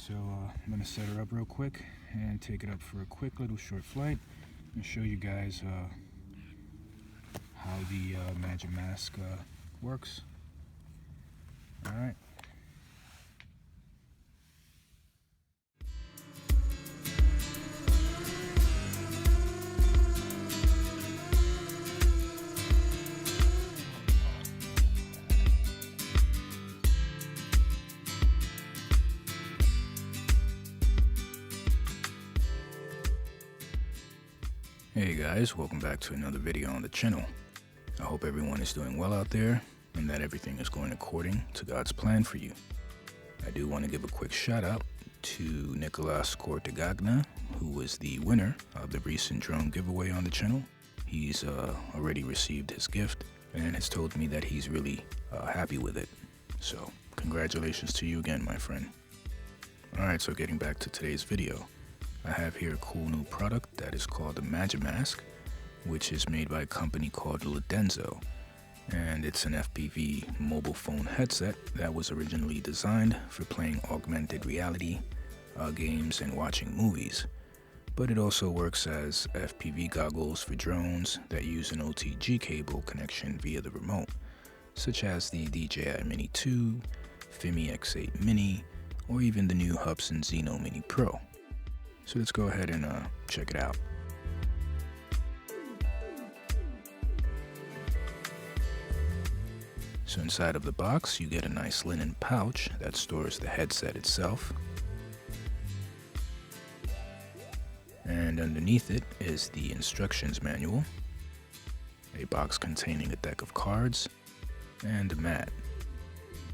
So I'm going to set her up real quick and take it up for a quick little short flight and show you guys how the Magimask works. Alright. Hey guys, welcome back to another video on the channel. I hope everyone is doing well out there and that everything is going according to God's plan for you. I do want to give a quick shout out to Nicolas Cortegagna, who was the winner of the recent drone giveaway on the channel. He's already received his gift and has told me that he's really happy with it. So congratulations to you again, my friend. Alright, so getting back to today's video. I have here a cool new product that is called the Magimask, which is made by a company called Ledenzo, and it's an FPV mobile phone headset that was originally designed for playing augmented reality games and watching movies, but it also works as FPV goggles for drones that use an OTG cable connection via the remote, such as the DJI Mini 2, Fimi X8 Mini, or even the new Hubsan Xeno Mini Pro. So let's go ahead and check it out. So inside of the box, you get a nice linen pouch that stores the headset itself. And underneath it is the instructions manual, a box containing a deck of cards, and a mat.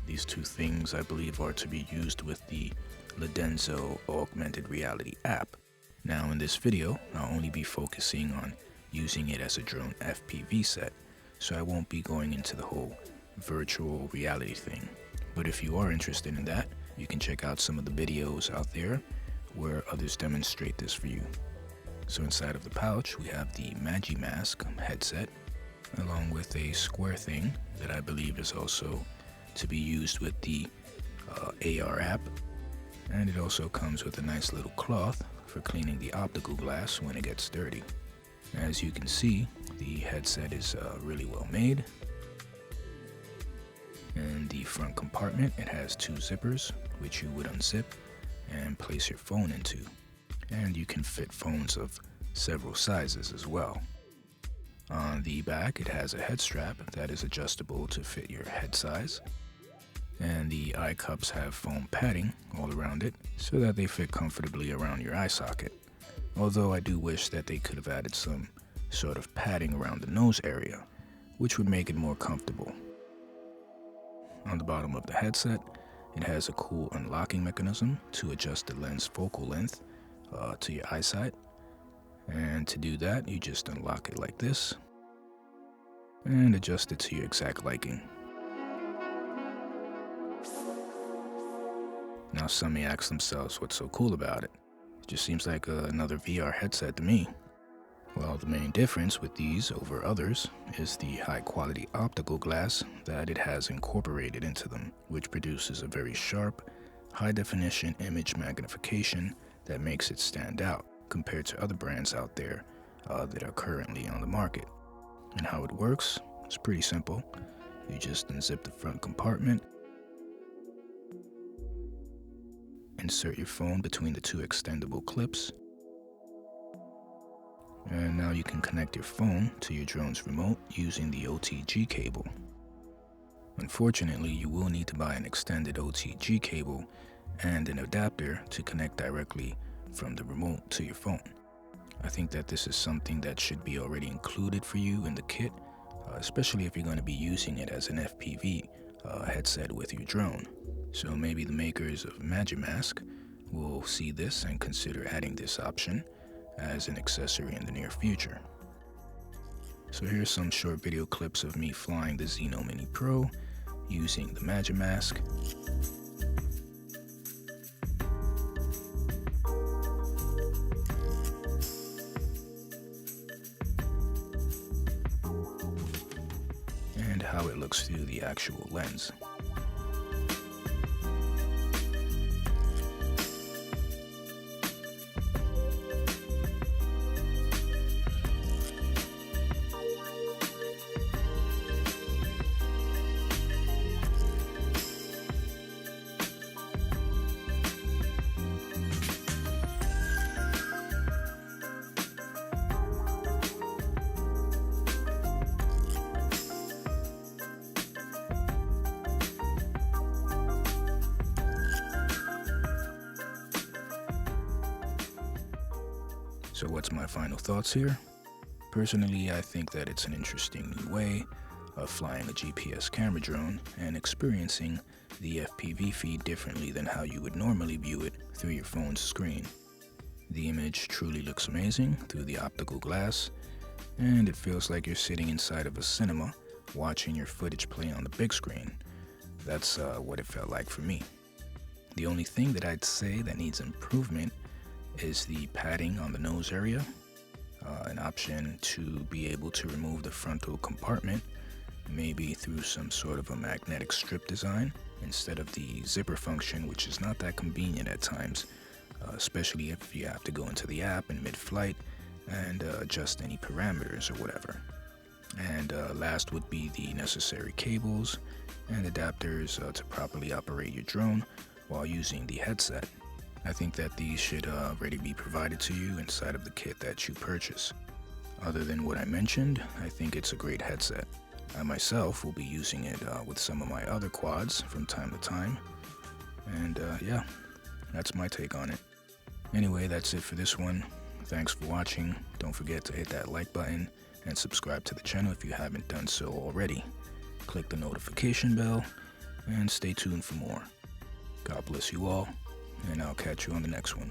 These two things I believe are to be used with the Ledenzo augmented reality app. Now in this video, I'll only be focusing on using it as a drone FPV set, so I won't be going into the whole virtual reality thing. But if you are interested in that, you can check out some of the videos out there where others demonstrate this for you. So inside of the pouch, we have the Magimask headset, along with a square thing that I believe is also to be used with the AR app. And it also comes with a nice little cloth for cleaning the optical glass when it gets dirty. As you can see, the headset is really well made. In the front compartment, it has two zippers, which you would unzip and place your phone into. And you can fit phones of several sizes as well. On the back, it has a head strap that is adjustable to fit your head size. And the eye cups have foam padding all around it so that they fit comfortably around your eye socket. Although I do wish that they could have added some sort of padding around the nose area, which would make it more comfortable. On the bottom of the headset, it has a cool unlocking mechanism to adjust the lens focal length to your eyesight. And to do that, you just unlock it like this and adjust it to your exact liking. Now some may ask themselves what's so cool about it. It just seems like another VR headset to me. Well, the main difference with these over others is the high quality optical glass that it has incorporated into them, which produces a very sharp, high definition image magnification that makes it stand out compared to other brands out there that are currently on the market. And how it works is pretty simple. You just unzip the front compartment, insert your phone between the two extendable clips, and now you can connect your phone to your drone's remote using the OTG cable. Unfortunately, you will need to buy an extended OTG cable and an adapter to connect directly from the remote to your phone. I think that this is something that should be already included for you in the kit, especially if you're going to be using it as an FPV headset with your drone. So maybe the makers of Magimask will see this and consider adding this option as an accessory in the near future. So here's some short video clips of me flying the Xeno Mini Pro using the Magimask. And how it looks through the actual lens. So what's my final thoughts here? Personally, I think that it's an interesting new way of flying a GPS camera drone and experiencing the FPV feed differently than how you would normally view it through your phone's screen. The image truly looks amazing through the optical glass, and it feels like you're sitting inside of a cinema watching your footage play on the big screen. That's what it felt like for me. The only thing that I'd say that needs improvement is the padding on the nose area. An option to be able to remove the frontal compartment, maybe through some sort of a magnetic strip design instead of the zipper function, which is not that convenient at times, especially if you have to go into the app in mid-flight and adjust any parameters or whatever. And last would be the necessary cables and adapters to properly operate your drone while using the headset. I think that these should already be provided to you inside of the kit that you purchase. Other than what I mentioned, I think it's a great headset. I myself will be using it with some of my other quads from time to time. And yeah, that's my take on it. Anyway, that's it for this one. Thanks for watching. Don't forget to hit that like button and subscribe to the channel if you haven't done so already. Click the notification bell and stay tuned for more. God bless you all, and I'll catch you on the next one.